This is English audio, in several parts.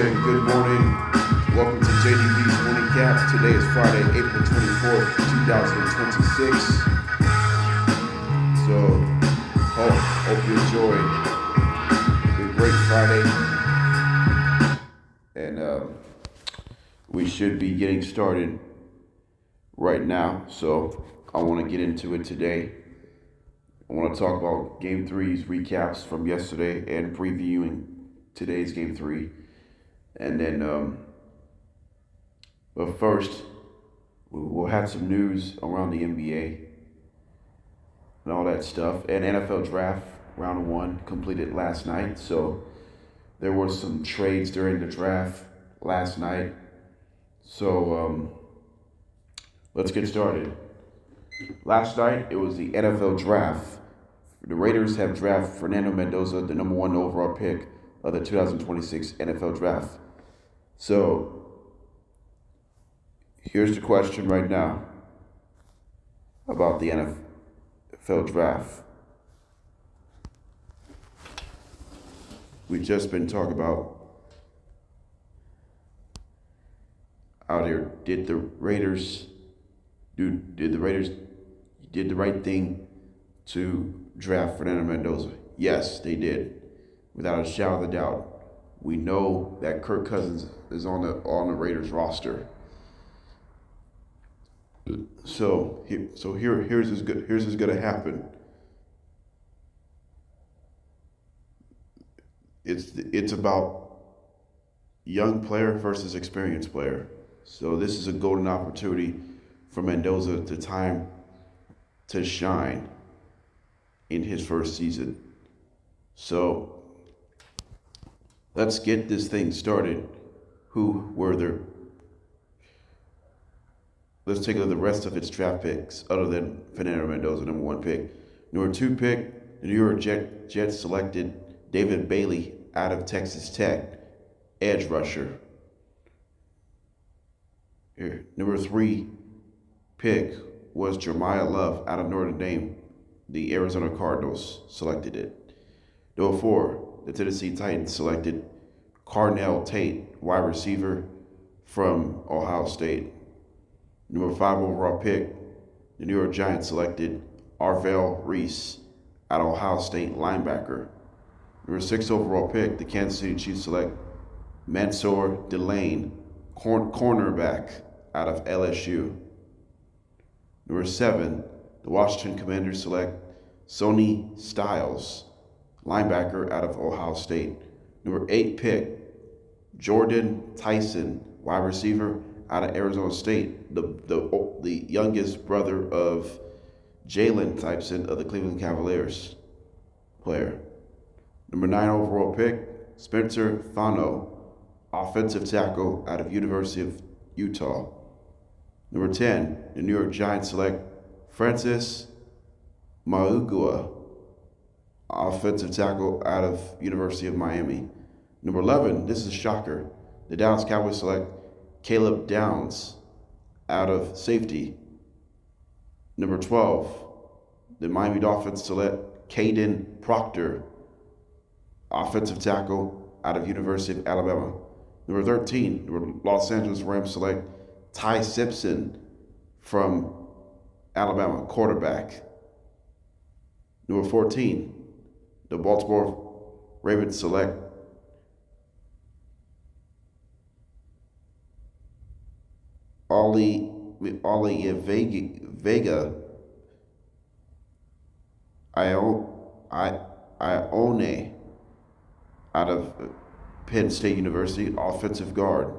and good morning. Welcome to JDB's Morning Cap. Today is Friday, April 24th, 2026. So, hope you enjoy a great Friday. And we should be getting started right now. So, I want to get into it today. I want to talk about Game 3's recaps from yesterday and previewing today's Game 3. And then, but first, we'll have some news around the NBA and all that stuff. And NFL Draft Round 1 completed last night. So there were some trades during the draft last night. So let's get started. Last night, it was the NFL Draft. The Raiders have drafted Fernando Mendoza, the number 1 overall pick of the 2026 NFL Draft. So, here's the question right now about the NFL Draft. We've just been talking about out here, did the Raiders did the right thing to draft Fernando Mendoza? Yes, they did, without a shadow of a doubt. We know that Kirk Cousins is on the Raiders roster. So here's what's gonna happen. It's about young player versus experienced player. So this is a golden opportunity for Mendoza to shine in his first season. So let's get this thing started. Let's take a look at the rest of its draft picks other than Fernando Mendoza, number 1 pick. Number 2 pick, the New York Jets selected David Bailey out of Texas Tech, edge rusher. Here, number 3 pick was Jeremiah Love out of Notre Dame. The Arizona Cardinals selected it. Number 4, the Tennessee Titans selected Carnell Tate, wide receiver from Ohio State. Number 5 overall pick, the New York Giants selected Arvell Reese out of Ohio State, linebacker. Number 6 overall pick, the Kansas City Chiefs select Mansour Delane, cornerback out of LSU. Number 7, the Washington Commanders select Sonny Styles, linebacker out of Ohio State. Number 8 pick, Jordan Tyson, wide receiver out of Arizona State, the youngest brother of Jalen Tyson of the Cleveland Cavaliers player. Number 9 overall pick, Spencer Fano, offensive tackle out of University of Utah. Number 10, the New York Giants select Francis Maugua, offensive tackle out of University of Miami. Number 11, this is a shocker, the Dallas Cowboys select Caleb Downs out of safety. Number 12, the Miami Dolphins select Caden Proctor, offensive tackle out of University of Alabama. Number 13, the Los Angeles Rams select Ty Simpson from Alabama, quarterback. Number 14, the Baltimore Ravens select Ollie Vega Ione out of Penn State University, offensive guard.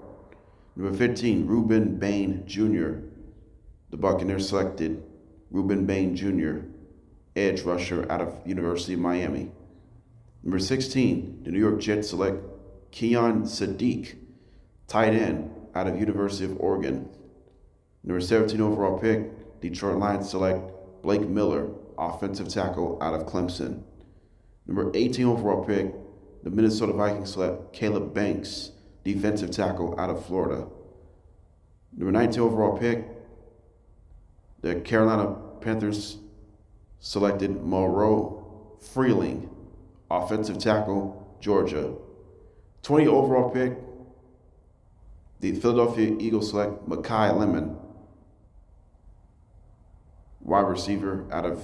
Number 15, Ruben Bain Jr. The Buccaneers selected Ruben Bain Jr., edge rusher out of University of Miami. Number 16, the New York Jets select Keon Sadiq, tight end out of University of Oregon. Number 17 overall pick, Detroit Lions select Blake Miller, offensive tackle out of Clemson. Number 18 overall pick, the Minnesota Vikings select Caleb Banks, defensive tackle out of Florida. Number 19 overall pick, the Carolina Panthers selected Moreau Freeling, offensive tackle, Georgia. 20 overall pick, The Philadelphia Eagles select Mekhi Lemon, wide receiver out of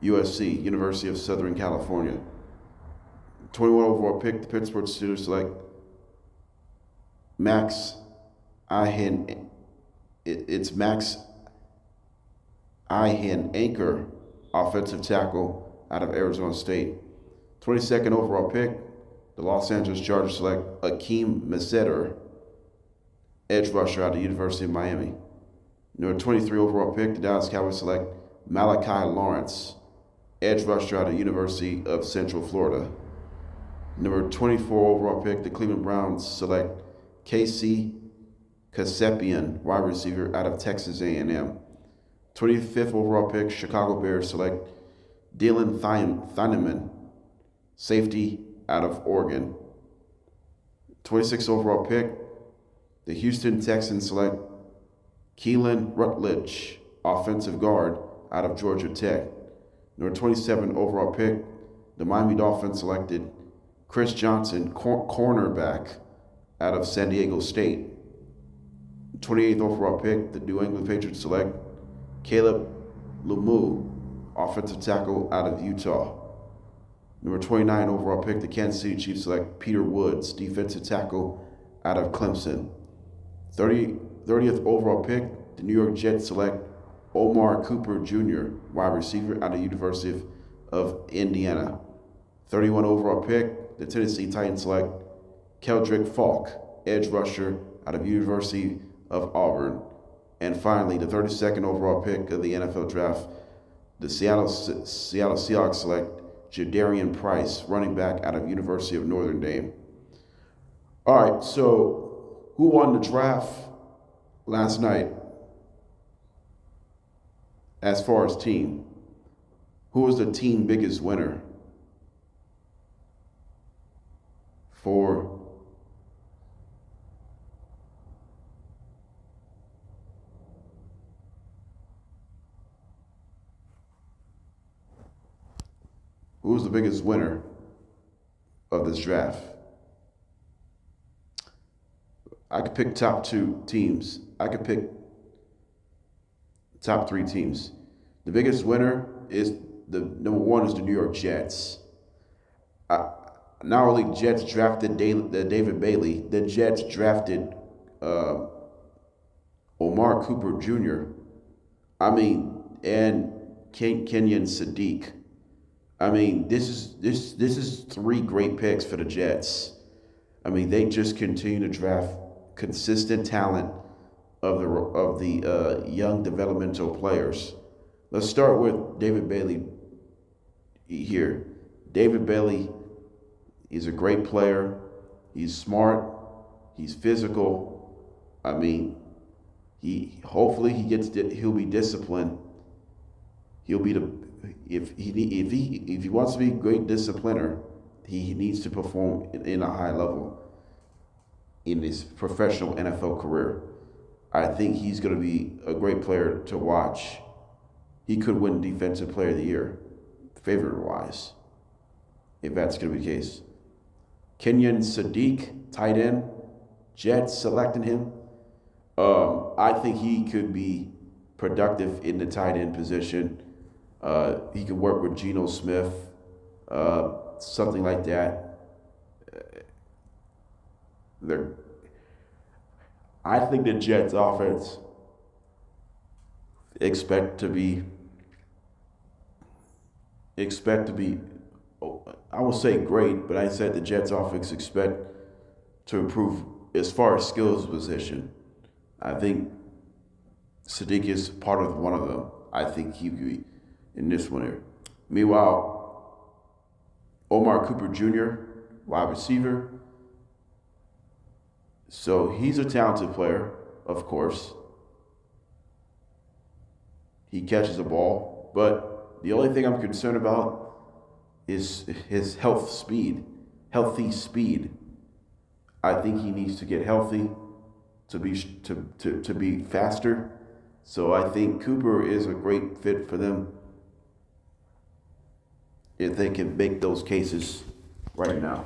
USC, University of Southern California. 21 overall pick, the Pittsburgh Steelers select Max Ihan. It's Max Ihan Anchor, offensive tackle out of Arizona State. 22nd overall pick, the Los Angeles Chargers select Akeem Maseder, edge rusher out of the University of Miami. Number 23 overall pick, the Dallas Cowboys select Malachi Lawrence, edge rusher out of the University of Central Florida. Number 24 overall pick, the Cleveland Browns select Casey Kasepian, wide receiver out of Texas A&M. 25th overall pick, Chicago Bears select Dylan Thieneman, safety out of Oregon. 26th overall pick, the Houston Texans select Keelan Rutledge, offensive guard out of Georgia Tech. Number 27 overall pick, the Miami Dolphins selected Chris Johnson, cornerback out of San Diego State. 28th overall pick, the New England Patriots select Caleb Lumu, offensive tackle out of Utah. Number 29 overall pick, the Kansas City Chiefs select Peter Woods, defensive tackle out of Clemson. 30th overall pick, the New York Jets select Omar Cooper Jr., wide receiver out of the University of Indiana. 31 overall pick, the Tennessee Titans select Keldrick Falk, edge rusher out of University of Auburn. And finally, the 32nd overall pick of the NFL draft, the Seattle Seahawks select Jadarian Price, running back out of University of Notre Dame. All right, so who won the draft last night as far as team? Who was the team biggest winner for who's the biggest winner of this draft? I could pick top two teams. I could pick top three teams. The biggest winner is the number one is the New York Jets. Not only Jets drafted David Bailey, the Jets drafted Omar Cooper Jr. And Kenyon Sadiq. This is three great picks for the Jets. They just continue to draft consistent talent of the young developmental players. Let's start with David Bailey here. David Bailey, he's a great player. He's smart. He's physical. He'll be disciplined. He'll be if he wants to be a great discipliner, he needs to perform in a high level in his professional NFL career. I think he's going to be a great player to watch. He could win Defensive Player of the Year, favorite-wise, if that's going to be the case. Kenyon Sadiq, tight end, Jets selecting him. I think he could be productive in the tight end position. He could work with Geno Smith, something like that. I think the Jets offense expect to be, I will say great, but I said the Jets offense expect to improve as far as skills position. I think Sadiq is part of one of them. I think he could be in this one here. Meanwhile, Omar Cooper Jr., wide receiver. So he's a talented player, of course. He catches the ball, but the only thing I'm concerned about is his healthy speed. I think he needs to get healthy to be faster. So I think Cooper is a great fit for them if they can make those cases right now.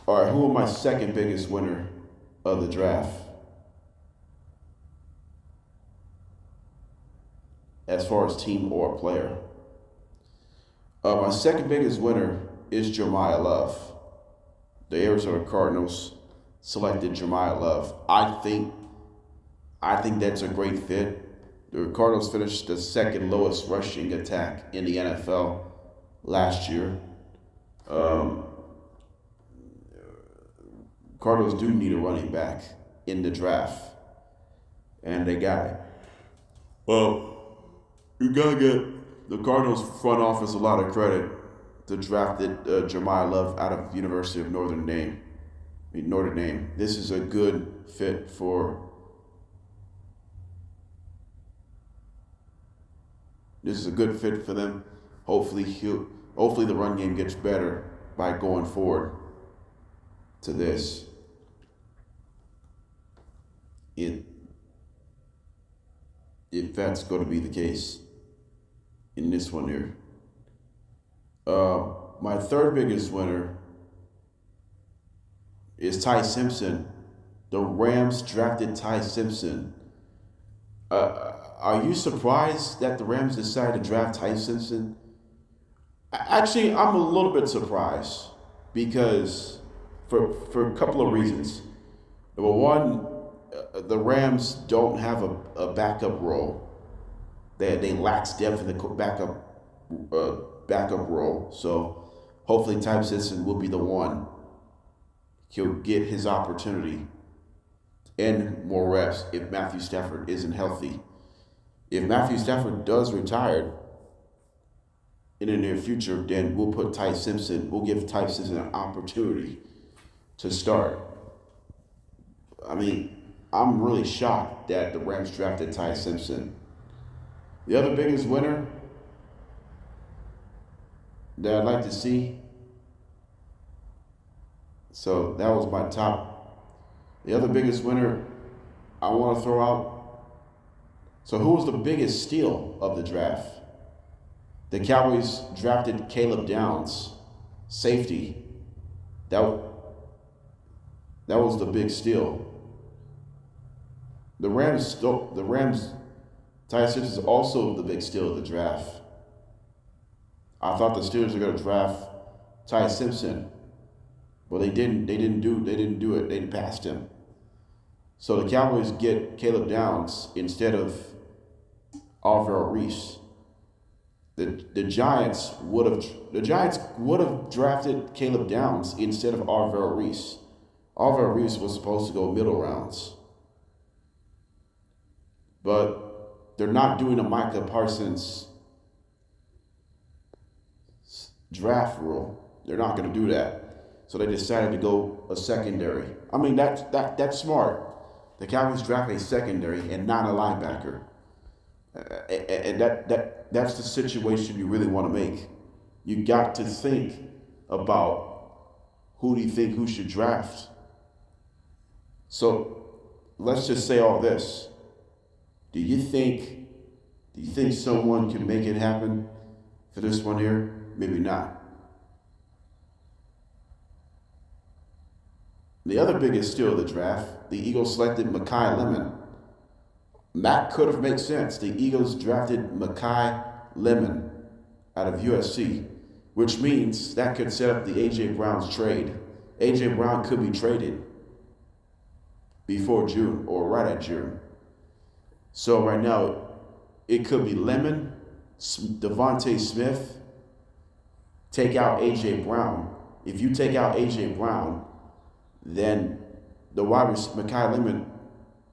All right, who am my second biggest winner of the draft? As far as team or player. My second biggest winner is Jeremiah Love. The Arizona Cardinals selected Jeremiah Love. I think that's a great fit. The Cardinals finished the second lowest rushing attack in the NFL last year. Um, Cardinals do need a running back in the draft, and they got it. Well, you gotta get the Cardinals front office a lot of credit to drafted Jeremiah Love out of University of Notre Dame. Notre Dame. This is a good fit for. This is a good fit for them. Hopefully the run game gets better by going forward to this. If that's going to be the case in this one here. My third biggest winner is Ty Simpson. The Rams drafted Ty Simpson. Are you surprised that the Rams decided to draft Ty Simpson? Actually, I'm a little bit surprised because for a couple of reasons. Number one, the Rams don't have a backup role. They lack depth in the backup role. So hopefully Ty Simpson will be the one. He'll get his opportunity and more reps if Matthew Stafford isn't healthy. If Matthew Stafford does retire in the near future, then we'll give Ty Simpson an opportunity to start. I mean, I'm really shocked that the Rams drafted Ty Simpson. The other biggest winner that I'd like to see, so that was my top. The other biggest winner I want to throw out. So who was the biggest steal of the draft? The Cowboys drafted Caleb Downs, safety. That was the big steal. The Rams, Ty Simpson is also the big steal of the draft. I thought the Steelers were going to draft Ty Simpson, but they didn't do it. They passed him. So the Cowboys get Caleb Downs instead of Alvaro Reese. The Giants would have drafted Caleb Downs instead of Alvaro Reese. Alvaro Reese was supposed to go middle rounds. But they're not doing a Micah Parsons draft rule. They're not going to do that. So they decided to go a secondary. I mean, that's smart. The Cowboys draft a secondary and not a linebacker. And that's the situation you really want to make. You got to think about who should draft. So let's just say all this. Do you think someone can make it happen for this one here? Maybe not. The other biggest steal of the draft, the Eagles selected Mekhi Lemon. That could have made sense. The Eagles drafted Mekhi Lemon out of USC, which means that could set up the AJ Brown's trade. AJ Brown could be traded before June or right at June. So right now, it could be Lemon, Devontae Smith, take out AJ Brown. If you take out AJ Brown, then Mekhi Lemon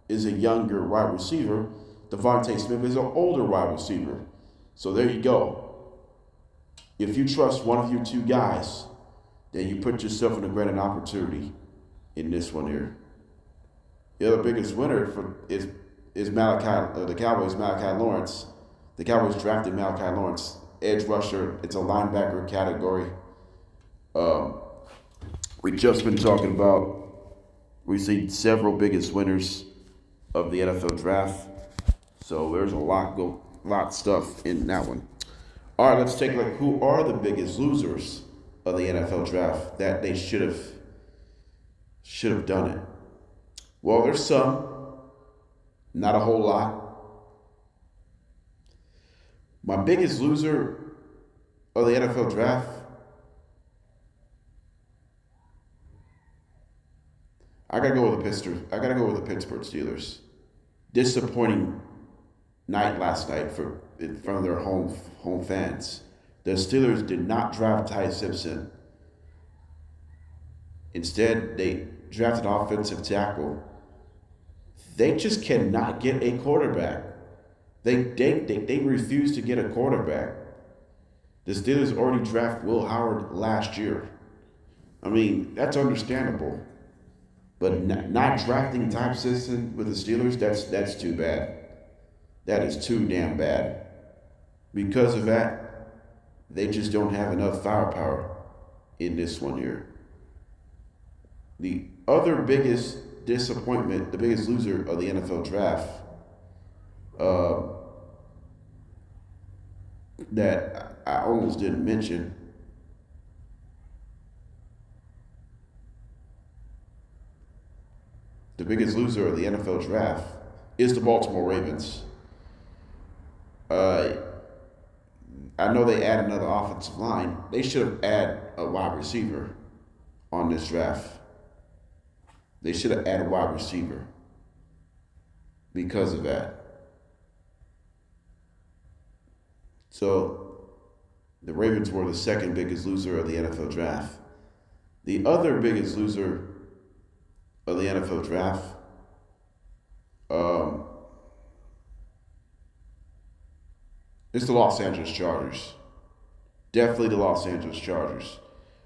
is a younger wide receiver. Devontae Smith is an older wide receiver. So there you go. If you trust one of your two guys, then you put yourself in a great opportunity in this one here. The other biggest winner is the Cowboys, Malachi Lawrence. The Cowboys drafted Malachi Lawrence, edge rusher. It's a linebacker category. We've just been talking about, we see several biggest winners of the NFL draft. So there's a lot of stuff in that one. All right, let's take a look. Who are the biggest losers of the NFL draft that they should have should have done it? Well, there's some, not a whole lot. My biggest loser of the NFL draft, I gotta go with the Pittsburgh. I gotta go with the Pittsburgh Steelers. Disappointing night last night in front of their home fans. The Steelers did not draft Ty Simpson. Instead, they drafted an offensive tackle. They just cannot get a quarterback. They refuse to get a quarterback. The Steelers already drafted Will Howard last year. I mean, that's understandable. But not drafting Ty Simpson with the Steelers, that's too bad. That is too damn bad. Because of that, they just don't have enough firepower in this one year. The other biggest disappointment, the biggest loser of the NFL draft, that I almost didn't mention, the biggest loser of the NFL draft is the Baltimore Ravens. I know they add another offensive line. They should have added a wide receiver on this draft. They should have added a wide receiver because of that. So the Ravens were the second biggest loser of the NFL draft. The other biggest loser of the NFL draft, it's the Los Angeles Chargers. Definitely the Los Angeles Chargers.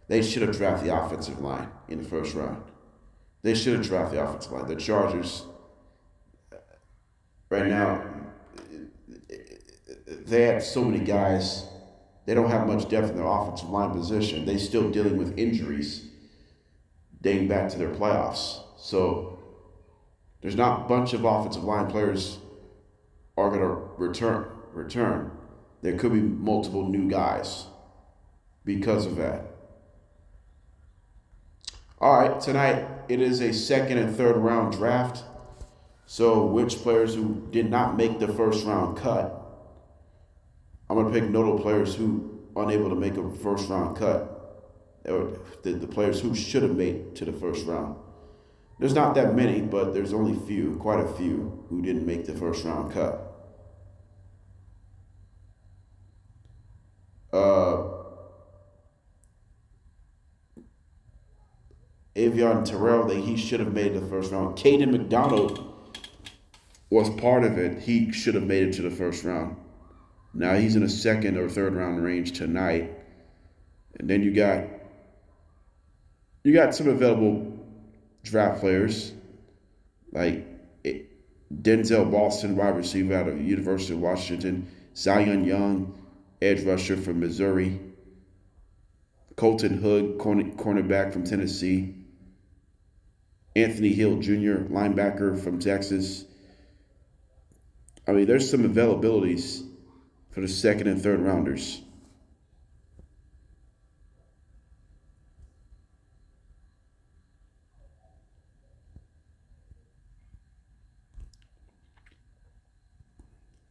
They should have drafted the offensive line in the first round. They should have drafted the offensive line. The Chargers, right now, they have so many guys. They don't have much depth in their offensive line position. They're still dealing with injuries dating back to their playoffs. So there's not a bunch of offensive line players are going to return. There could be multiple new guys because of that. All right, tonight it is a second and third round draft. So which players who did not make the first round cut? I'm going to pick notable players who unable to make a first round cut. The players who should have made to the first round. There's not that many, but there's only quite a few who didn't make the first round cut. Avion Terrell, he should have made the first round. Caden McDonald was part of it. He should have made it to the first round. Now he's in the second or third round range tonight. And then you got some available draft players like Denzel Boston, wide receiver out of the University of Washington, Zion Young, edge rusher from Missouri, Colton Hood, cornerback from Tennessee, Anthony Hill Jr., linebacker from Texas. I mean, there's some availabilities for the second and third rounders.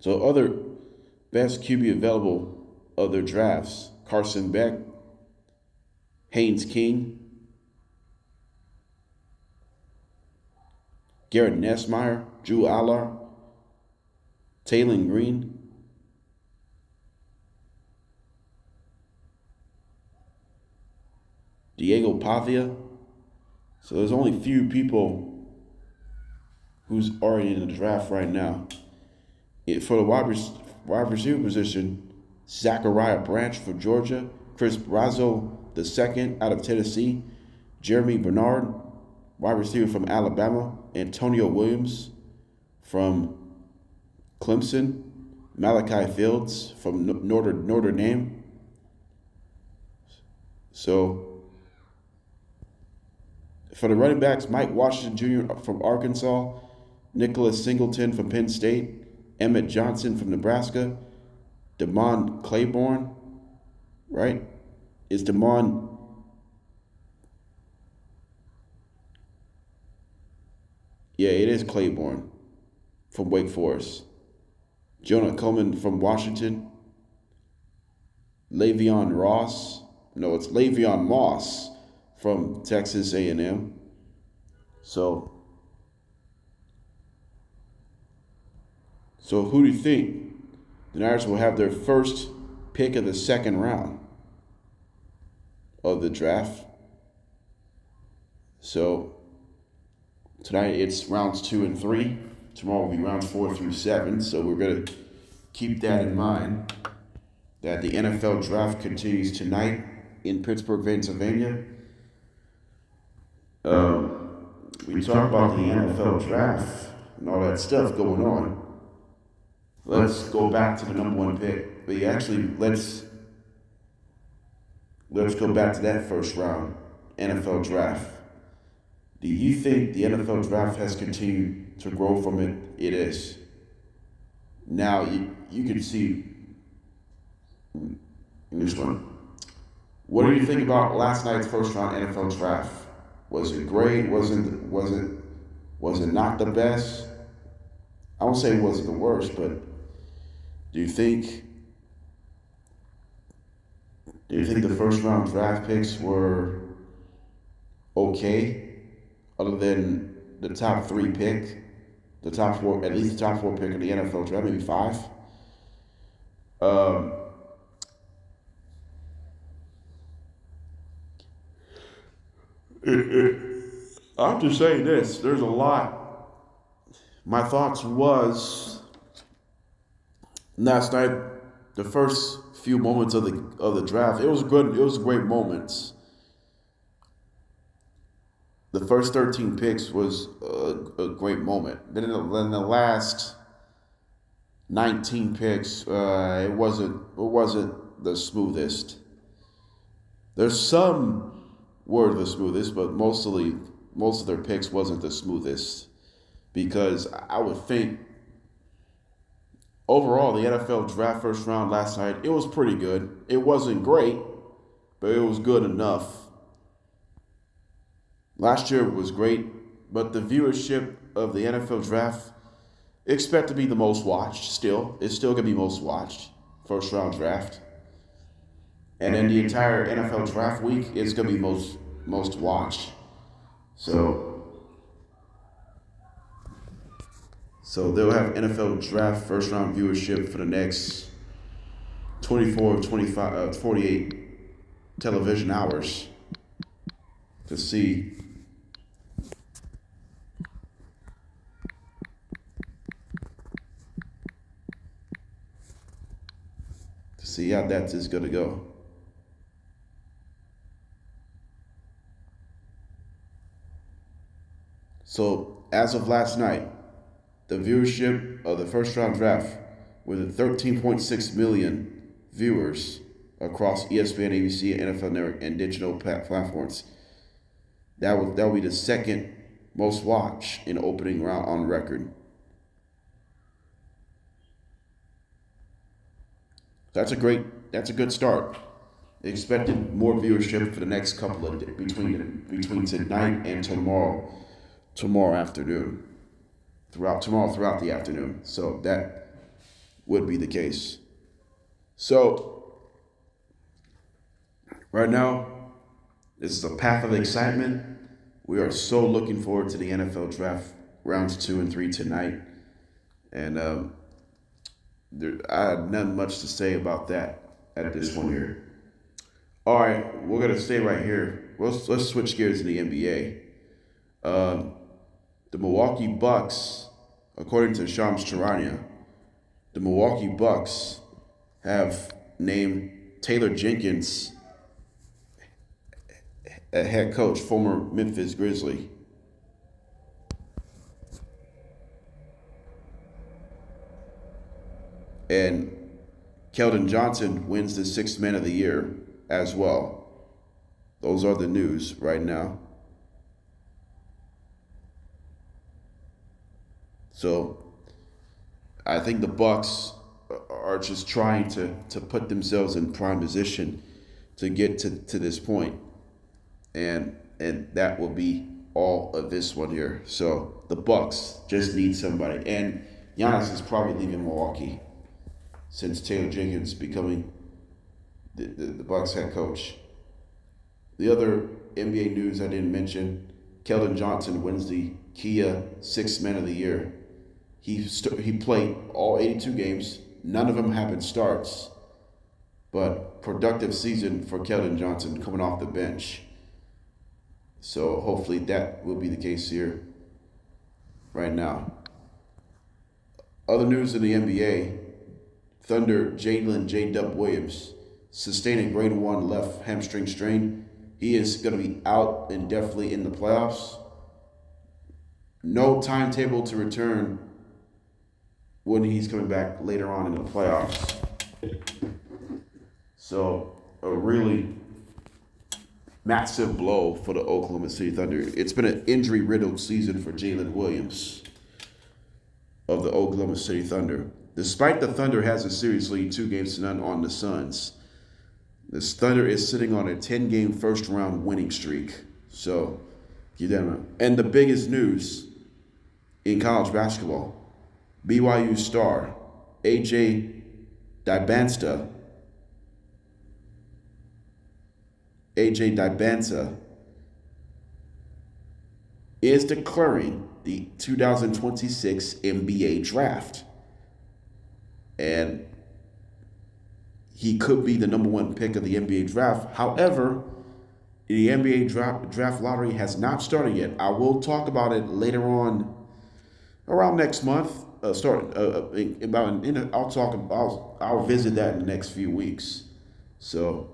So other best QB available of their drafts: Carson Beck, Haynes King, Garrett Nessmeyer, Drew Aller, Taylon Green, Diego Pavia. So there's only few people who's already in the draft right now. For the wide receiver position, Zachariah Branch from Georgia, Chris Brazo II out of Tennessee, Jeremy Bernard, wide receiver from Alabama, Antonio Williams from Clemson, Malachi Fields from Notre Dame. So for the running backs, Mike Washington Jr. from Arkansas, Nicholas Singleton from Penn State, Emmett Johnson from Nebraska, Damon Claiborne, right? Is Damon Yeah, it is Claiborne from Wake Forest. Jonah Coleman from Washington. Le'Veon Ross. No, it's Le'Veon Moss from Texas A&M. So, so who do you think the Niners will have their first pick of the second round of the draft? So tonight it's rounds 2 and 3. Tomorrow will be rounds 4 through 7. So we're gonna keep that in mind. That the NFL draft continues tonight in Pittsburgh, Pennsylvania. We talk about the NFL draft and all that stuff going on. Let's go back to the number 1 pick. But actually, let's go back to that first round NFL draft. Do you think the NFL draft has continued to grow from it? It is. Now you can see this one. What do you think about last night's first round NFL draft? Was it great? Was it not the best? I won't say it wasn't the worst, but do you think the first round draft picks were okay, other than the top 3 pick, the top 4, at least the top 4 pick in the NFL draft, maybe 5? I'm just saying this. There's a lot. My thoughts was last night, the first few moments of the draft. It was good. It was great moments. The first 13 picks was a great moment. Then in the last 19 picks, it wasn't the smoothest. There's some were the smoothest, but most of their picks wasn't the smoothest, because I would think overall the NFL draft first round last night, it was pretty good. It wasn't great, but it was good enough. Last year was great, but the viewership of the NFL draft expect to be the most watched still. It's still going to be most watched first round draft. And then the entire NFL draft week is going to be most watched. So they'll have NFL draft first round viewership for the next 24, 25, 48 television hours to see how that is going to go. So as of last night, the viewership of the first round draft with 13.6 million viewers across ESPN, ABC, NFL Network, and digital platforms. That will be the second most watched in opening round on record. That's a good start. They expected more viewership for the next couple of days, between tonight and tomorrow afternoon. Throughout the afternoon. So that would be the case. So right now, this is a path of excitement. We are so looking forward to the NFL draft rounds 2 and 3 tonight. And I have nothing much to say about that at this point here. All right, we're gonna stay right here. Let's switch gears to the NBA. The Milwaukee Bucks, according to Shams Charania, the Milwaukee Bucks have named Taylor Jenkins a head coach, former Memphis Grizzly. And Keldon Johnson wins the Sixth Man of the Year as well. Those are the news right now. So I think the Bucks are just trying to put themselves in prime position to get to this point. And that will be all of this one here. So the Bucks just need somebody. And Giannis is probably leaving Milwaukee since Taylor Jenkins becoming the Bucks head coach. The other NBA news I didn't mention, Keldon Johnson wins the Kia Sixth Man of the Year. He played all 82 games. None of them have been starts. But productive season for Keldon Johnson coming off the bench. So hopefully that will be the case here right now. Other news in the NBA, Thunder Jalen J-Dub Williams sustained a grade 1 left hamstring strain. He is going to be out indefinitely in the playoffs. No timetable to return when he's coming back later on in the playoffs. So a really massive blow for the Oklahoma City Thunder. It's been an injury-riddled season for Jalen Williams of the Oklahoma City Thunder. Despite the Thunder has a series lead 2-0 on the Suns, the Thunder is sitting on a 10-game first-round winning streak. So, keep that in mind. And the biggest news in college basketball, BYU star AJ Dybantsa is declaring the 2026 NBA draft. And he could be the number 1 pick of the NBA draft. However, the NBA draft lottery has not started yet. I will talk about it later on, around next month. I'll visit that in the next few weeks. So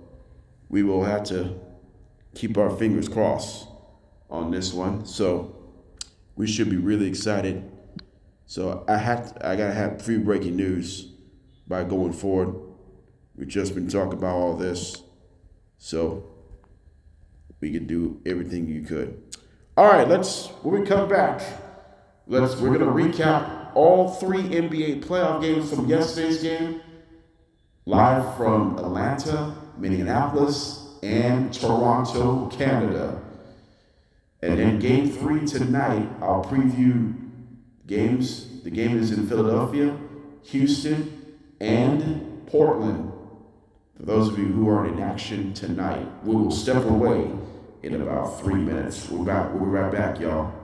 we will have to keep our fingers crossed on this one. So we should be really excited. So I gotta have pre-breaking news by going forward. We've just been talking about all this, so we could do everything you could. All right, when we come back, we're gonna recap all 3 NBA playoff games from yesterday's game, live from Atlanta, Minneapolis, and Toronto, Canada. And then Game 3 tonight, I'll preview games. The game is in Philadelphia, Houston, and Portland. For those of you who are in action tonight, we will step away in about 3 minutes. We'll be right back, y'all.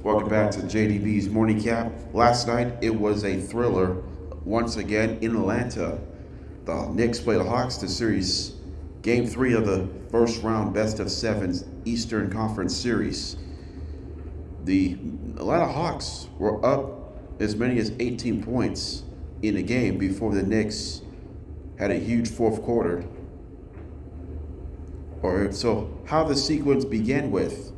Welcome back to JDB's Morning Cap. Last night, it was a thriller once again in Atlanta. The Knicks play the Hawks to series Game 3 of the first round best-of-7 Eastern Conference Series. The Atlanta Hawks were up as many as 18 points in the game before the Knicks had a huge fourth quarter. So how the sequence began with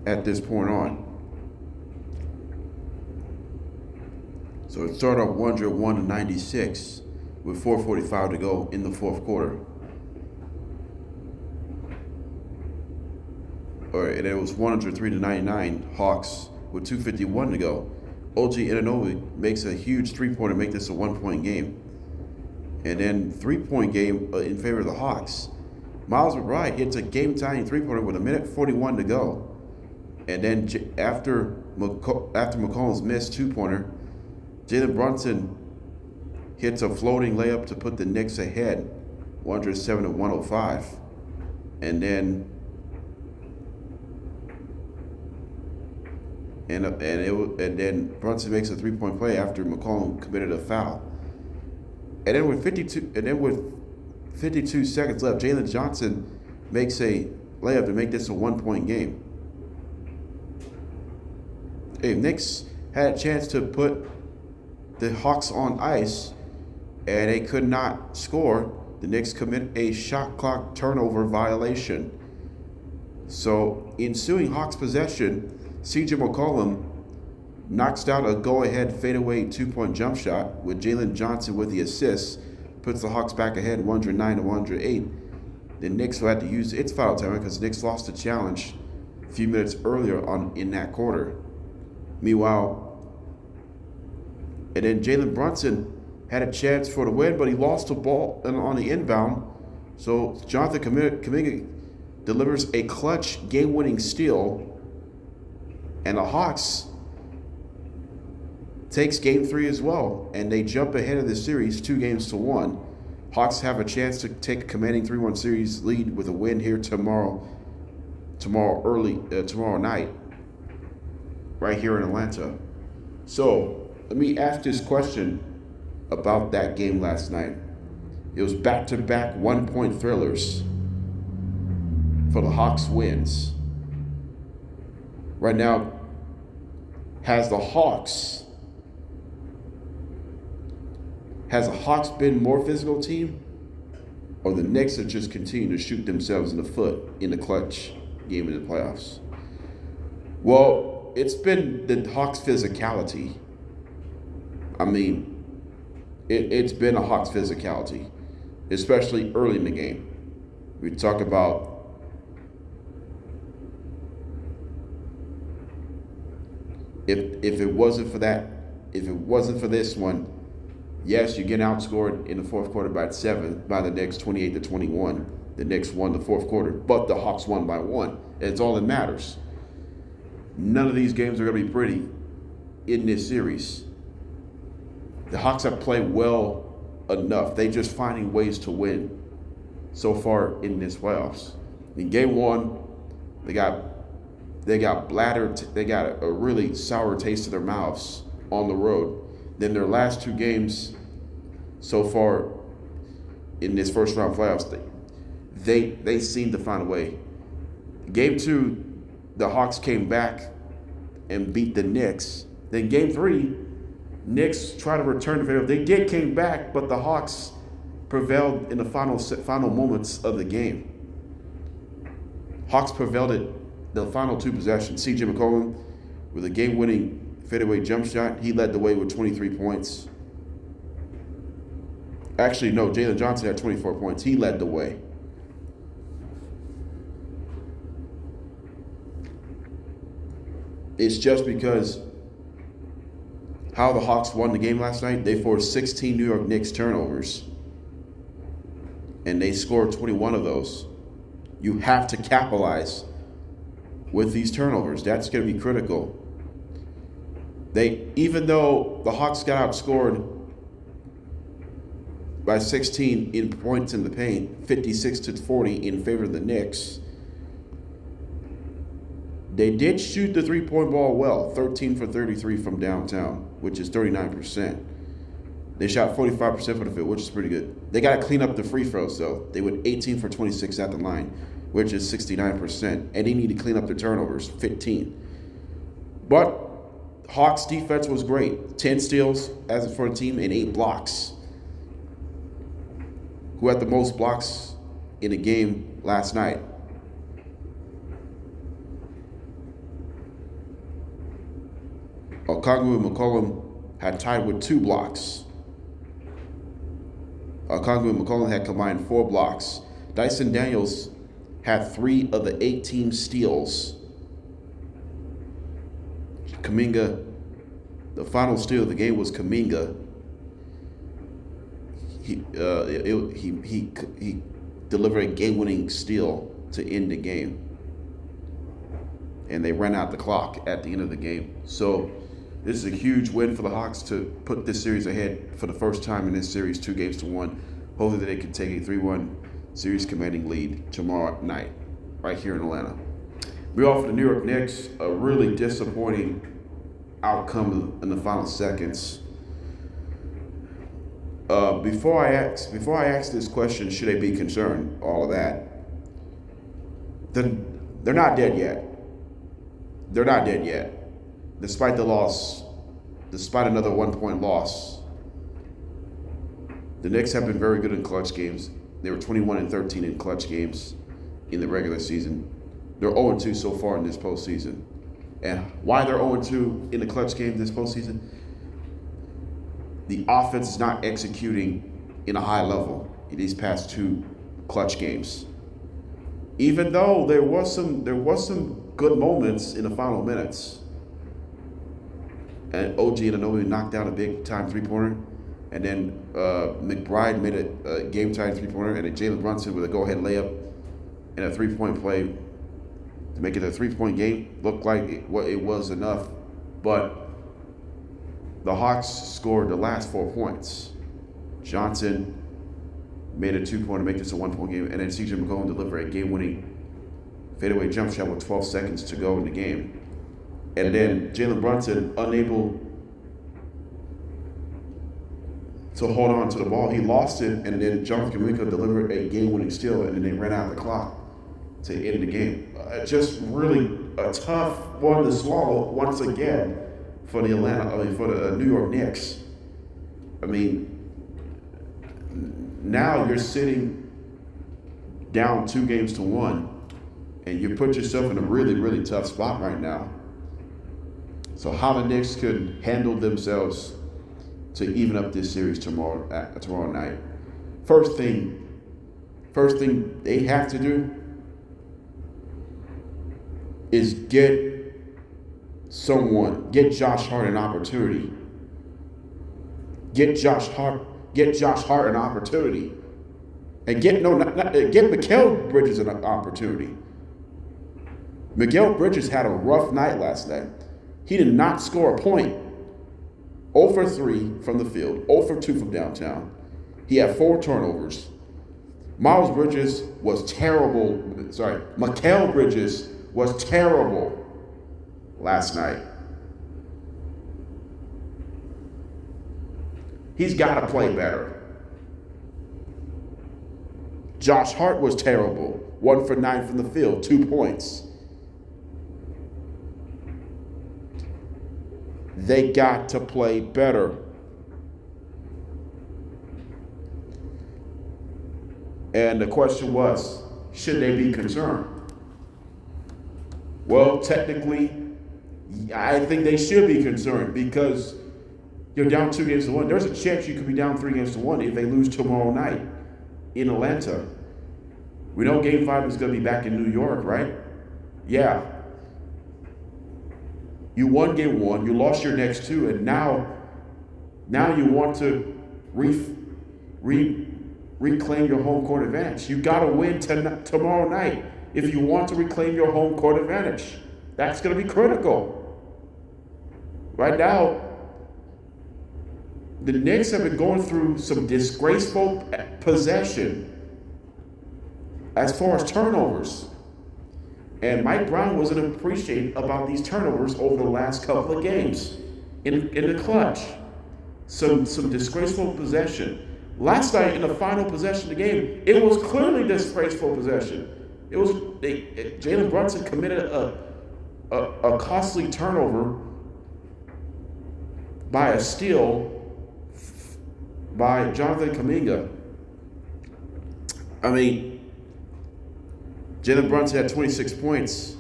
at this point on. So it started off 101-96 with 4:45 to go in the fourth quarter. And it was 103-99 Hawks with 2:51 to go. OG Anunoby makes a huge three-pointer, make this a 1-point game. And then 3-point game in favor of the Hawks. Miles McBride hits a game-tying three-pointer with 1:41 to go. And then after McCollum's missed 2-pointer, Jalen Brunson hits a floating layup to put the Knicks ahead, 107-105. And then Brunson makes a 3-point play after McCollum committed a foul. And then with 52 seconds left, Jalen Johnson makes a layup to make this a 1-point game. Hey, Knicks had a chance to put the Hawks on ice, and they could not score. The Knicks commit a shot clock turnover violation. So, ensuing Hawks possession, CJ McCollum knocks down a go-ahead fadeaway 2-point jump shot with Jalen Johnson with the assist, puts the Hawks back ahead 109-108. The Knicks will have to use its foul time because the Knicks lost the challenge a few minutes earlier in that quarter. Meanwhile, and then Jalen Brunson had a chance for the win, but he lost the ball on the inbound. So Jonathan Kuminga delivers a clutch game-winning steal, and the Hawks takes Game 3 as well, and they jump ahead of the series 2-1. Hawks have a chance to take a commanding 3-1 series lead with a win here tomorrow night, right here in Atlanta. So let me ask this question about that game last night. It was back-to-back one-point thrillers for the Hawks wins. Right now, has the Hawks been more physical team, or the Knicks have just continued to shoot themselves in the foot in the clutch game in the playoffs? Well, it's been the Hawks' physicality. I mean, it's been a Hawks physicality, especially early in the game. We talk about if it wasn't for this one, yes, you get outscored in the fourth quarter by 7 by the Knicks, 28-21. The Knicks won the fourth quarter, but the Hawks won by 1. It's all that matters. None of these games are going to be pretty in this series. The Hawks have played well enough. They're just finding ways to win so far in this playoffs. In Game 1, they got bladdered. They got a really sour taste in their mouths on the road. Then their last 2 games so far in this first round playoffs, they seem to find a way. Game 2, the Hawks came back and beat the Knicks. Then Game 3, Knicks tried to return the favor. They came back, but the Hawks prevailed in the final moments of the game. Hawks prevailed at the final 2 possessions. CJ McCollum with a game-winning fadeaway jump shot. He led the way with 23 points. Actually, no, Keldon Johnson had 24 points. He led the way. It's just because how the Hawks won the game last night, they forced 16 New York Knicks turnovers, and they scored 21 of those. You have to capitalize with these turnovers. That's going to be critical. Even though the Hawks got outscored by 16 in points in the paint, 56-40 in favor of the Knicks, they did shoot the three-point ball well, 13 for 33 from downtown, which is 39%. They shot 45% from the field, which is pretty good. They got to clean up the free throws, though. They went 18 for 26 at the line, which is 69%. And they need to clean up their turnovers, 15. But Hawks' defense was great. 10 steals as for the team and 8 blocks. Who had the most blocks in a game last night? Okongwu and McCollum had tied with 2 blocks. Okongwu and McCollum had combined 4 blocks. Dyson Daniels had 3 of the 8 team steals. Kuminga, the final steal of the game was Kuminga. He delivered a game-winning steal to end the game, and they ran out the clock at the end of the game. So this is a huge win for the Hawks to put this series ahead for the first time in this series, 2-1. Hopefully they can take a 3-1 series commanding lead tomorrow night, right here in Atlanta. We offer the New York Knicks a really disappointing outcome in the final seconds. Before I ask this question, should they be concerned? All of that. They're not dead yet. They're not dead yet. Despite the loss, despite another 1-point loss, the Knicks have been very good in clutch games. They were 21-13 in clutch games in the regular season. They're 0-2 so far in this postseason. And why they're 0-2 in the clutch game this postseason? The offense is not executing in a high level in these past 2 clutch games. Even though there was some good moments in the final minutes. And OG Anunoby knocked down a big time 3-pointer. And then McBride made a game-tying three-pointer, and then Jalen Brunson with a go-ahead layup and a three-point play to make it a three-point game. Looked like it was enough, but the Hawks scored the last 4 points. Johnson made a 2-pointer to make this a 1-point game, and then CJ McCollum delivered a game-winning fadeaway jump shot with 12 seconds to go in the game. And then Jalen Brunson, unable to hold on to the ball, he lost it, and then Jonathan Kuminga delivered a game-winning steal, and then they ran out of the clock to end the game. Just really a tough one to swallow once again for the New York Knicks. I mean, now you're sitting down 2-1, and you put yourself in a really, really tough spot right now. So how the Knicks could handle themselves to even up this series tomorrow night. First thing they have to do is get Josh Hart an opportunity. Get Josh Hart an opportunity. And get Mikal Bridges an opportunity. Mikal Bridges had a rough night last night. He did not score a point. 0 for 3 from the field, 0 for 2 from downtown. He had 4 turnovers. Mikal Bridges was terrible last night. He's got to play better. Josh Hart was terrible. 1 for 9 from the field, 2 points. They got to play better. And the question was, should they be concerned? Well, technically, I think they should be concerned because you're down 2-1. There's a chance you could be down 3-1 if they lose tomorrow night in Atlanta. We know Game 5 is going to be back in New York, right? Yeah. You won Game 1, you lost your next 2, and now you want to reclaim your home court advantage. You got to win tomorrow night if you want to reclaim your home court advantage. That's going to be critical. Right now, the Knicks have been going through some disgraceful possession as far as turnovers. And Mike Brown wasn't appreciative about these turnovers over the last couple of games in the clutch. Some disgraceful possession. Last night in the final possession of the game, it was clearly disgraceful possession. It was Jalen Brunson committed a costly turnover by a steal by Jonathan Kuminga. I mean, Jalen Brunson had 26 points,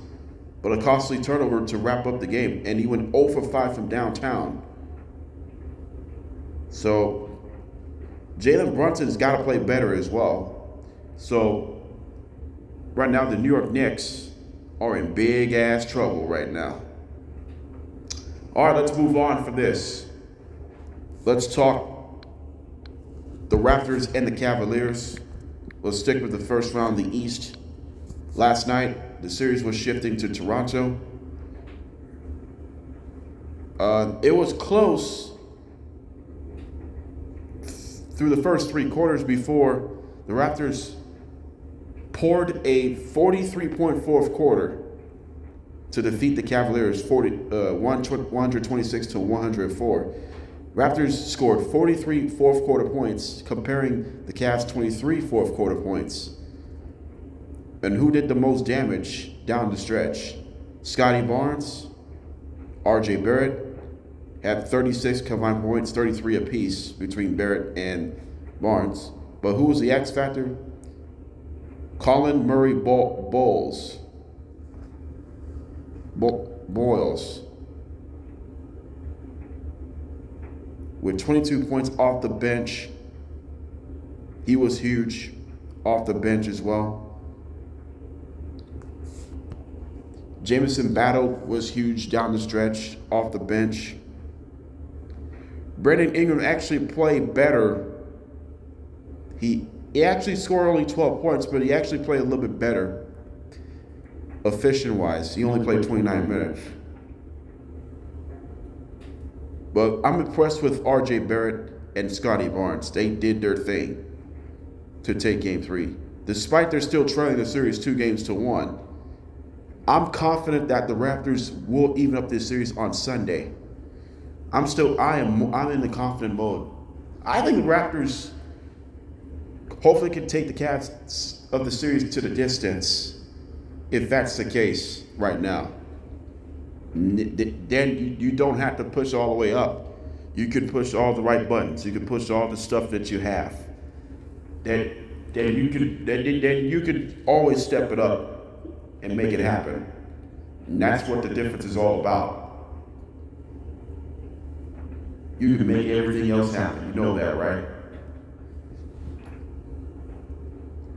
but a costly turnover to wrap up the game, and he went 0 for 5 from downtown. So Jalen Brunson's got to play better as well. So right now, the New York Knicks are in big-ass trouble right now. All right, let's move on from this. Let's talk the Raptors and the Cavaliers. Let's stick with the first round of the East. Last night, the series was shifting to Toronto. It was close through the first 3 quarters before the Raptors poured a 43-point fourth quarter to defeat the Cavaliers 126 to 104. Raptors scored 43 fourth quarter points, comparing the Cavs' 23 fourth quarter points. And who did the most damage down the stretch? Scotty Barnes, RJ Barrett had 36 combined points, 33 apiece between Barrett and Barnes. But who was the X factor? Colin Murray Boyles. With 22 points off the bench. He was huge off the bench as well. Jamison Battle was huge down the stretch off the bench. Brandon Ingram actually played better. He actually scored only 12 points, but he actually played a little bit better efficient-wise. He only played 29 minutes. But I'm impressed with R.J. Barrett and Scotty Barnes. They did their thing to take Game 3. Despite they're still trailing the series 2-1, I'm confident that the Raptors will even up this series on Sunday. I'm in the confident mode. I think the Raptors hopefully can take the Cavs of the series to the distance, if that's the case right now. Then you don't have to push all the way up. You can push all the right buttons. You can push all the stuff that you have. Then you can always step it up and make it happen. And that's what the difference is all about. You can make everything else happen. You know that, right?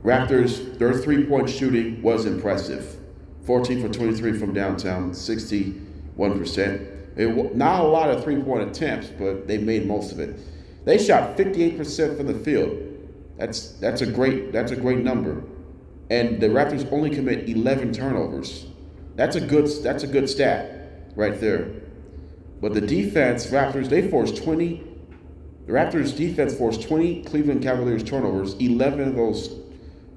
Raptors, their three-point shooting was impressive. 14 for 23 from downtown, 61%. Not a lot of three-point attempts, but they made most of it. They shot 58% from the field. That's a great number. And the Raptors only commit 11 turnovers. That's a good stat right there. But the defense, The Raptors defense forced 20 Cleveland Cavaliers turnovers. 11 of those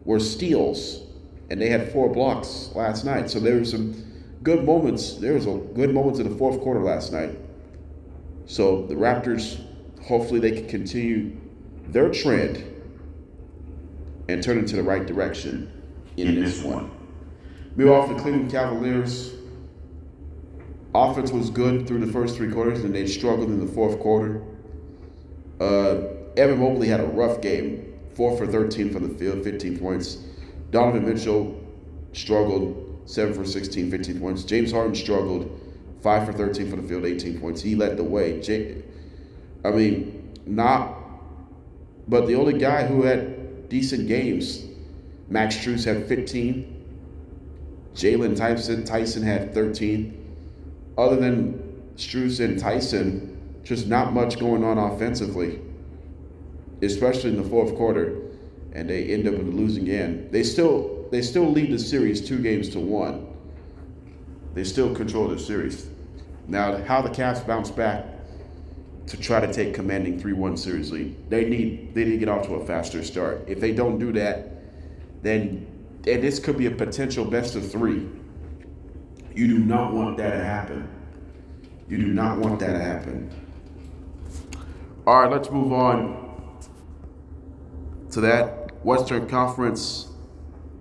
were steals, and they had 4 blocks last night. So there were some good moments. There was a good moments in the fourth quarter last night. So the Raptors, hopefully they can continue their trend and turn into the right direction in this one. Meanwhile, for the Cleveland Cavaliers, offense was good through the first 3 quarters, and they struggled in the fourth quarter. Evan Mobley had a rough game. 4 for 13 from the field, 15 points. Donovan Mitchell struggled, 7 for 16, 15 points. James Harden struggled, 5 for 13 from the field, 18 points. He led the way. But the only guy who had decent games, Max Strus had 15. Jalen Tyson had 13. Other than Strus and Tyson, just not much going on offensively, especially in the fourth quarter, and they end up in the losing end. They still lead the series 2-1. They still control the series. Now, how the Cavs bounce back to try to take commanding 3-1 series lead, they need to get off to a faster start. If they don't do that, then this could be a potential best of 3. You do not want that to happen. You do not want that to happen. All right, let's move on to that Western Conference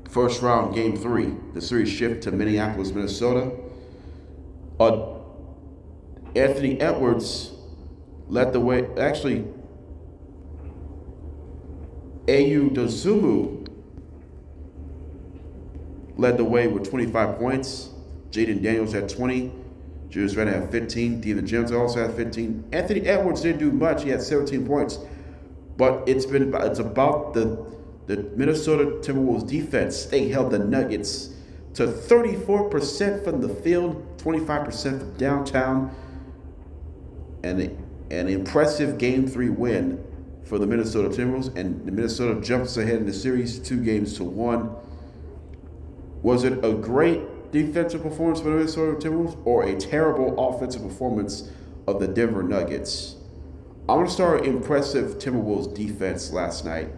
first round, Game 3. The series shift to Minneapolis, Minnesota. Anthony Edwards led the way. Actually, Ayu Dosunmu led the way with 25 points. Jaden Daniels had 20. Julius Randle had 15. DiVincenzo also had 15. Anthony Edwards didn't do much. He had 17 points. But it's about the Minnesota Timberwolves defense. They held the Nuggets to 34% from the field, 25% from downtown, and an impressive Game 3 win for the Minnesota Timberwolves. And the Minnesota jumps ahead in the series 2-1. Was it a great defensive performance for the Minnesota Timberwolves or a terrible offensive performance of the Denver Nuggets? I'm going to start with impressive Timberwolves defense last night.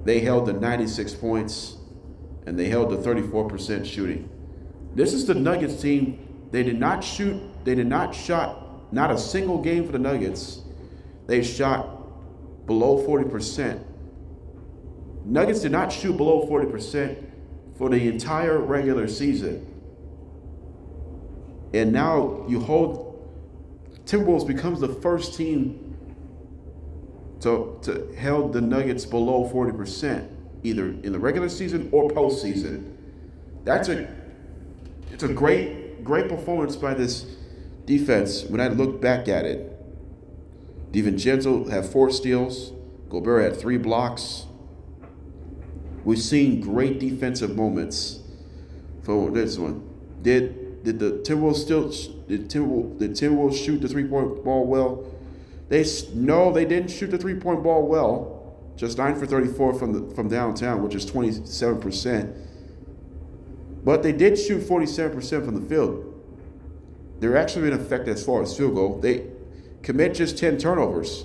They held to 96 points, and they held to 34% shooting. This is the Nuggets team. They did not shot not a single game for the Nuggets. They shot below 40%. Nuggets did not shoot below 40% for the entire regular season. And now Timberwolves becomes the first team to held the Nuggets below 40%, either in the regular season or postseason. It's a great performance by this defense when I look back at it. DiVincenzo had 4 steals. Gobert had 3 blocks. We've seen great defensive moments for this one. Did the Timberwolves shoot the 3-point ball well? No, they didn't shoot the three-point ball well. Just 9 for 34 from downtown, which is 27%. But they did shoot 47% from the field. They're actually been effective as far as field goal. They commit just 10 turnovers.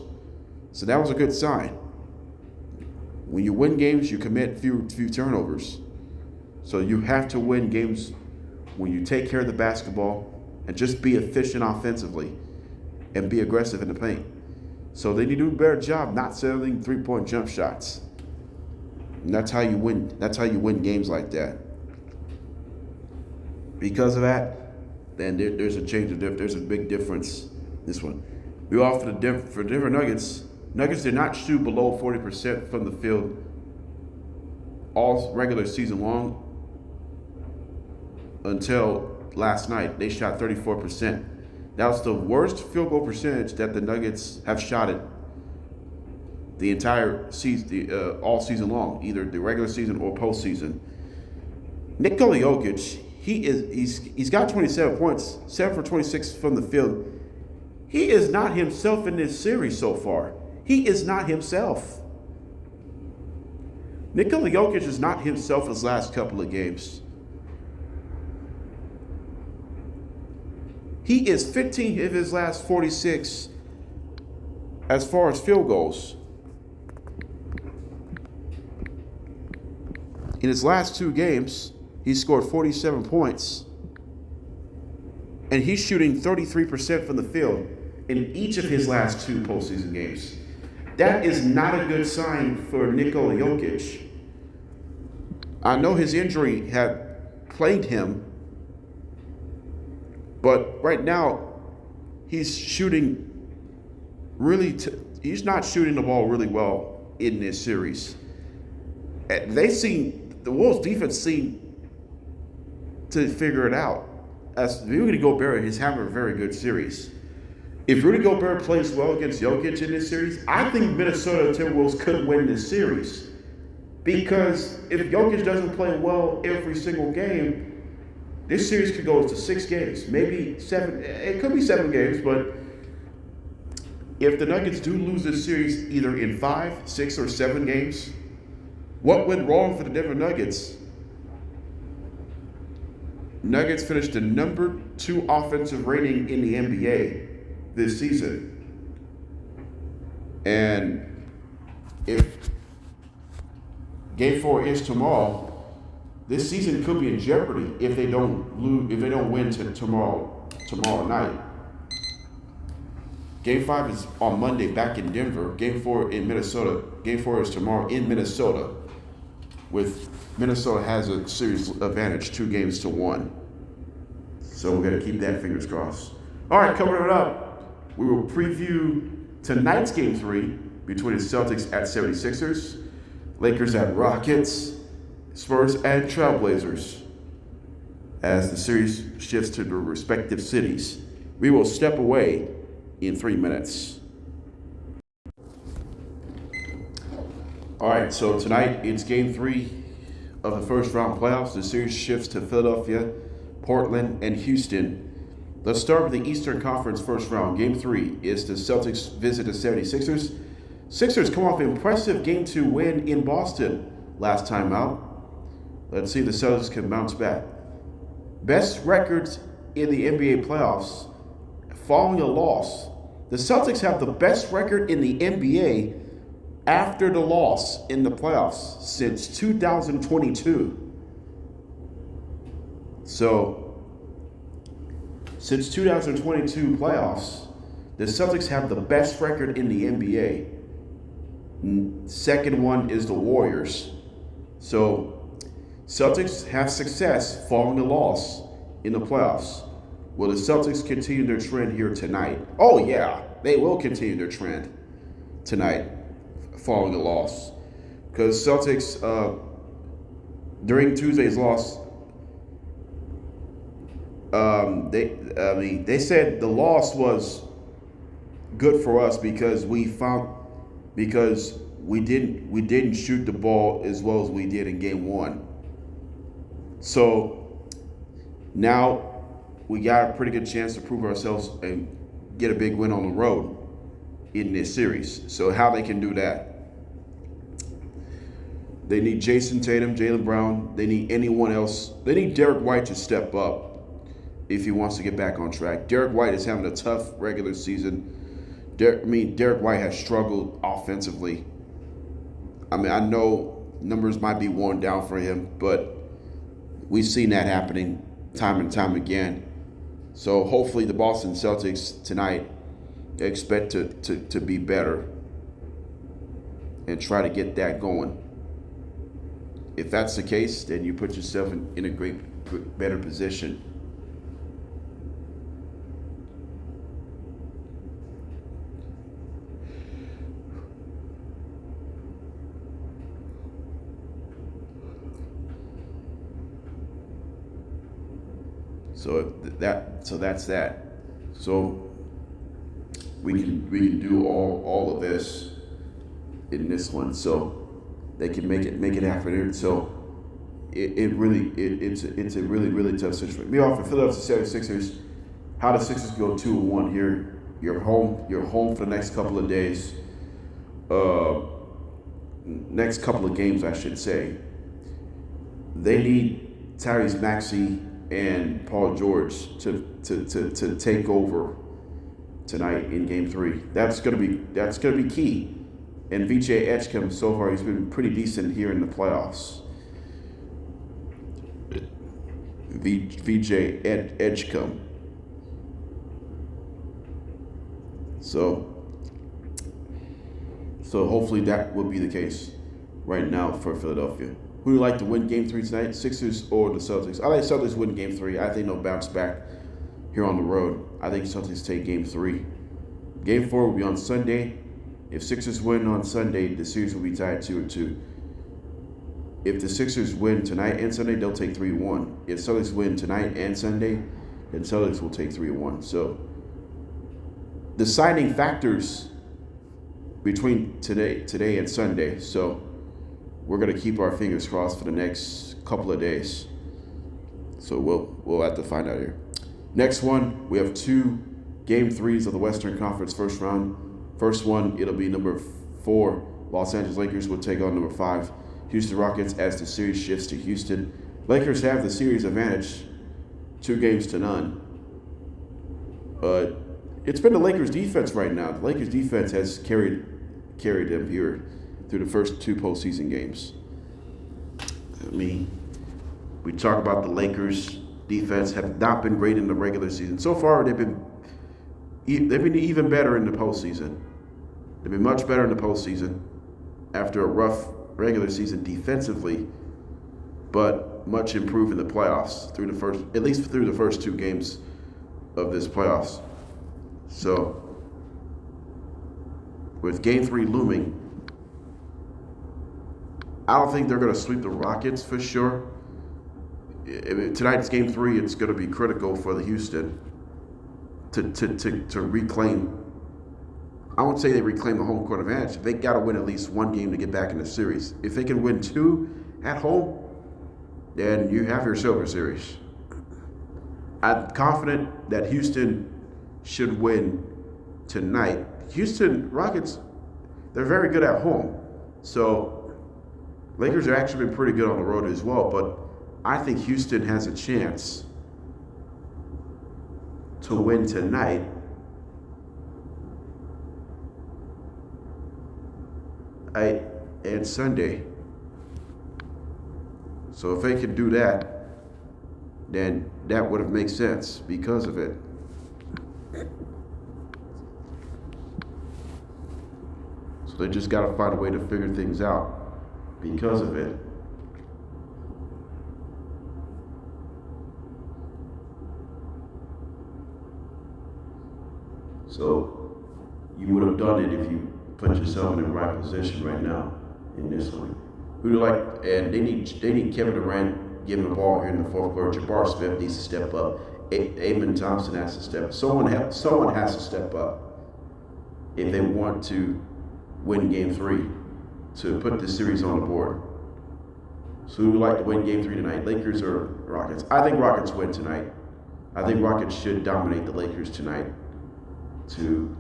So that was a good sign. When you win games, you commit few turnovers. So you have to win games when you take care of the basketball and just be efficient offensively and be aggressive in the paint. So they need to do a better job not settling three-point jump shots. And that's how you win. That's how you win games like that. Because of that, then there's a there's a big difference. This one, we offer for Denver Nuggets. Nuggets did not shoot below 40% from the field all regular season long until last night. They shot 34%. That was the worst field goal percentage that the Nuggets have shot it the entire season, all season long, either the regular season or postseason. Nikola Jokic, he's got 27 points, 7 for 26 from the field. He is not himself in this series so far. He is not himself. Nikola Jokic is not himself his last couple of games. He is 15 of his last 46 as far as field goals. In his last 2 games, he scored 47 points. And he's shooting 33% from the field in each of his last 2 postseason games. That is not a good sign for Nikola Jokic. I know his injury had plagued him, but right now he's shooting he's not shooting the ball really well in this series. The Wolves defense seemed to figure it out. As Rudy Gobert is having a very good series. If Rudy Gobert plays well against Jokic in this series, I think Minnesota Timberwolves could win this series. Because if Jokic doesn't play well every single game, this series could go to 6 games, maybe 7. It could be 7 games, but if the Nuggets do lose this series either in 5, 6, or 7 games, what went wrong for the Denver Nuggets? Nuggets finished the number 2 offensive rating in the NBA this season. And if Game 4 is tomorrow, this season could be in jeopardy if they don't win tomorrow night. Game 5 is on Monday back in Denver. Game 4 in Minnesota. Game 4 is tomorrow in Minnesota. With Minnesota has a series advantage, 2-1. So we're going to keep that fingers crossed. All right, coming up, we will preview tonight's Game 3 between the Celtics at 76ers, Lakers at Rockets, Spurs at Trailblazers. As the series shifts to the respective cities, we will step away in 3 minutes. All right, so tonight it's Game 3 of the first round playoffs. The series shifts to Philadelphia, Portland, and Houston. Let's start with the Eastern Conference first round. Game 3 is the Celtics visit the 76ers. Sixers come off an impressive Game 2 win in Boston last time out. Let's see if the Celtics can bounce back. Best records in the NBA playoffs following a loss. The Celtics have the best record in the NBA after the loss in the playoffs since 2022. So, since 2022 playoffs, the Celtics have the best record in the NBA. Second one is the Warriors. So, Celtics have success following a loss in the playoffs. Will the Celtics continue their trend here tonight? Oh yeah, they will continue their trend tonight following a loss. Because Celtics, during Tuesday's loss, they said the loss was good for us because we didn't shoot the ball as well as we did in Game 1. So now we got a pretty good chance to prove ourselves and get a big win on the road. in this series. So how they can do that? They need Jason Tatum, Jaylen Brown. They need anyone else. They need Derek White to step up if he wants to get back on track. Derek White is having a tough regular season. Derek White has struggled offensively. I mean, I know numbers might be worn down for him, but we've seen that happening time and time again. So hopefully the Boston Celtics tonight expect to be better and try to get that going. If that's the case, then you put yourself in a better position. So that's that. So we can do all of this in this one. So they can make it happen. So it's a really tough situation. Meanwhile, for Philadelphia 76ers, how the Sixers go 2-1 here. You're home for the next couple of days. Next couple of games, I should say. They need Tyrese Maxey and Paul George to take over tonight in Game 3. That's gonna be key. And VJ Edgecombe, so far, he's been pretty decent here in the playoffs. VJ Edgecombe. So hopefully that will be the case right now for Philadelphia. Who do you like to win Game 3 tonight? Sixers or the Celtics? I like Celtics win Game 3. I think they'll bounce back here on the road. I think Celtics take Game 3. Game 4 will be on Sunday. If Sixers win on Sunday, the series will be tied 2-2. If the Sixers win tonight and Sunday, they'll take 3-1. If Celtics win tonight and Sunday, then Celtics will take 3-1. So the deciding factors between today and Sunday. So we're gonna keep our fingers crossed for the next couple of days. So we'll have to find out here. Next one, we have 2 Game 3s of the Western Conference first round. First one, it'll be number 4. Los Angeles Lakers will take on number 5, Houston Rockets, as the series shifts to Houston. Lakers have the series advantage, 2-0. It's been the Lakers' defense right now. The Lakers' defense has carried them here through the first 2 postseason games. I mean, we talk about the Lakers' defense have not been great in the regular season. So far, they've been even better in the postseason. They've been much better in the postseason after a rough regular season defensively, but much improved in the playoffs at least through the first 2 games of this playoffs. So with Game 3 looming, I don't think they're going to sweep the Rockets for sure. Tonight's Game 3, it's going to be critical for the Houston to reclaim. I won't say they reclaim the home court advantage. They got to win at least 1 game to get back in the series. If they can win 2 at home, then you have your silver series. I'm confident that Houston should win tonight. Houston Rockets, they're very good at home. So Lakers have actually been pretty good on the road as well, but I think Houston has a chance to win tonight. And Sunday. So if they can do that, then that would have made sense because of it. So they just got to find a way to figure things out because of it. So you would have done it if you put yourself in the right position right now in this one. Who do you like? And they need Kevin Durant giving the ball here in the fourth quarter. Jabbar Smith needs to step up. Amen Thompson has to step up. Someone has to step up if they want to win Game 3 to put this series on the board. So who would like to win Game 3 tonight? Lakers or Rockets? I think Rockets win tonight. I think Rockets should dominate the Lakers tonight to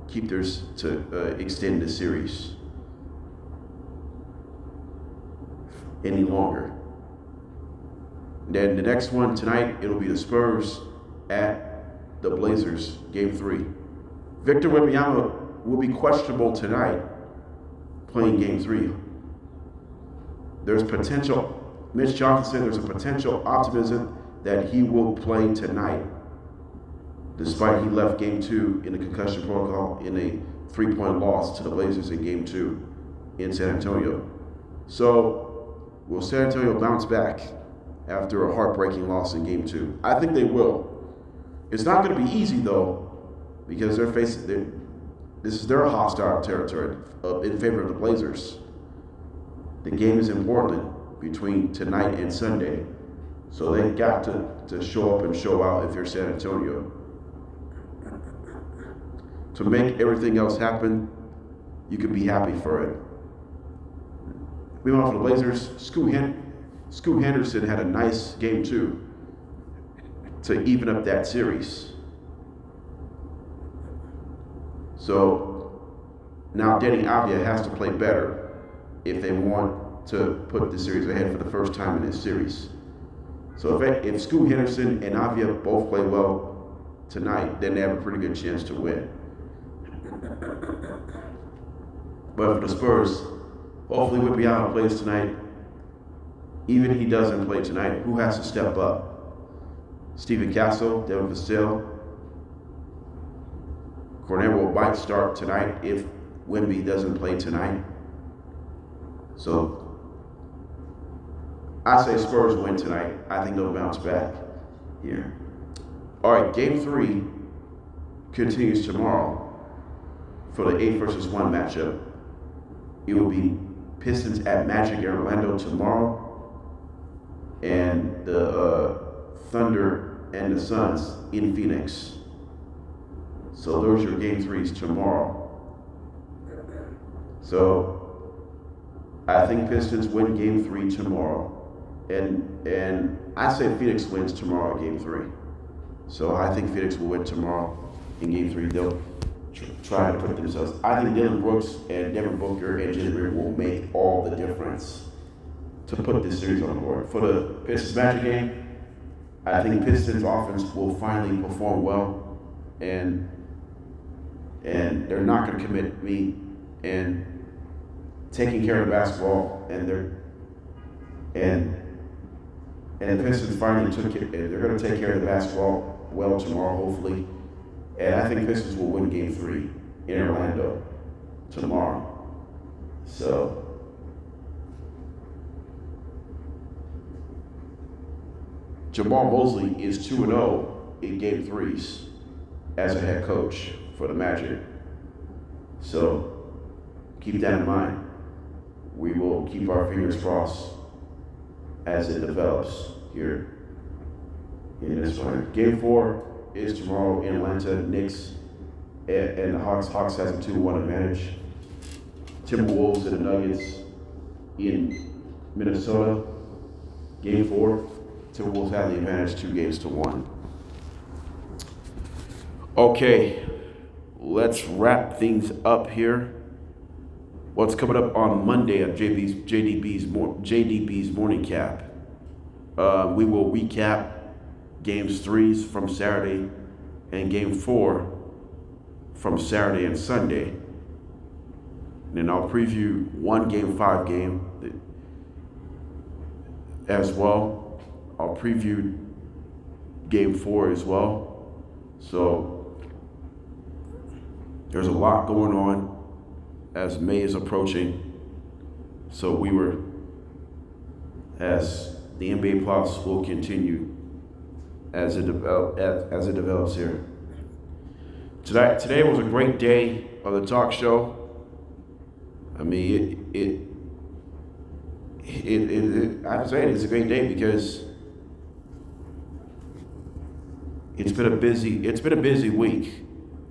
keep theirs to extend the series any longer. Then the next one tonight, it'll be the Spurs at the Blazers, Game 3. Victor Wembanyama will be questionable tonight playing Game 3. There's potential, Mitch Johnson said there's a potential optimism that he will play tonight, despite he left Game 2 in the concussion protocol in a 3-point loss to the Blazers in Game 2 in San Antonio. So, will San Antonio bounce back after a heartbreaking loss in Game 2? I think they will. It's not going to be easy, though, because this is their hostile territory in favor of the Blazers. The game is in Portland between tonight and Sunday, so they got to show up and show out if you're San Antonio. To make everything else happen, you could be happy for it. Meanwhile, for the Blazers, Scoot Henderson had a nice Game 2 to even up that series. So now Denny Avdia has to play better if they want to put the series ahead for the first time in this series. So if Scoot Henderson and Avdia both play well tonight, then they have a pretty good chance to win. But for the Spurs, hopefully Wembanyama plays tonight. Even if he doesn't play tonight, who has to step up? Stephen Castle, Devin Vassell. Cornero might start tonight if Wemby doesn't play tonight. So I say Spurs win tonight. I think they'll bounce back here. All right, Game 3 continues tomorrow for the 8 versus 1 matchup. It will be Pistons at Magic in Orlando tomorrow, and the Thunder and the Suns in Phoenix. So those are your Game 3s tomorrow. So I think Pistons win Game 3 tomorrow, and I say Phoenix wins tomorrow Game 3. So I think Phoenix will win tomorrow in Game 3. They'll try to put themselves. I think Dylan Brooks and Devin Booker and JDB will make all the difference to put this series on the board. For the Pistons Magic game, I think Pistons offense will finally perform well, and they're not going to commit me and taking care of the basketball, and the Pistons finally took it. They're going to take care of the basketball well tomorrow, hopefully. And I think Pistons will win Game 3 in Orlando tomorrow. So Jamal Mosley is 2-0 in Game 3s as a head coach for the Magic. So keep that in mind. We will keep our fingers crossed as it develops here in this one. Game 4 is tomorrow in Atlanta. Knicks and the Hawks. Hawks has a 2-1 advantage. Timberwolves and the Nuggets in Minnesota. Game 4. Timberwolves have the advantage 2-1. Okay, let's wrap things up here. What's coming up on Monday at JDB's Morning Cap? We will recap Games 3 from Saturday and Game 4 from Saturday and Sunday. And then I'll preview one Game 5 game as well. I'll preview Game 4 as well. So there's a lot going on as May is approaching. So as the NBA playoffs will continue as it develops here. Today was a great day on the talk show. I mean, I have to say it's a great day because it's been a busy week.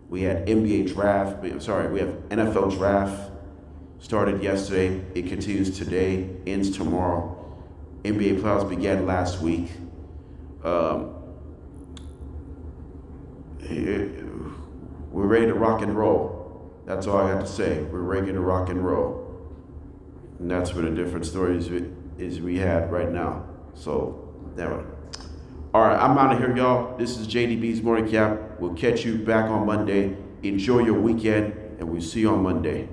We had NBA draft. We have NFL draft started yesterday. It continues today, ends tomorrow. NBA playoffs began last week. We're ready to rock and roll. That's all I got to say. We're ready to rock and roll. And that's where the different stories is we had right now. So, damn it. All right, I'm out of here, y'all. This is JDB's Morning Cap. We'll catch you back on Monday. Enjoy your weekend, and we'll see you on Monday.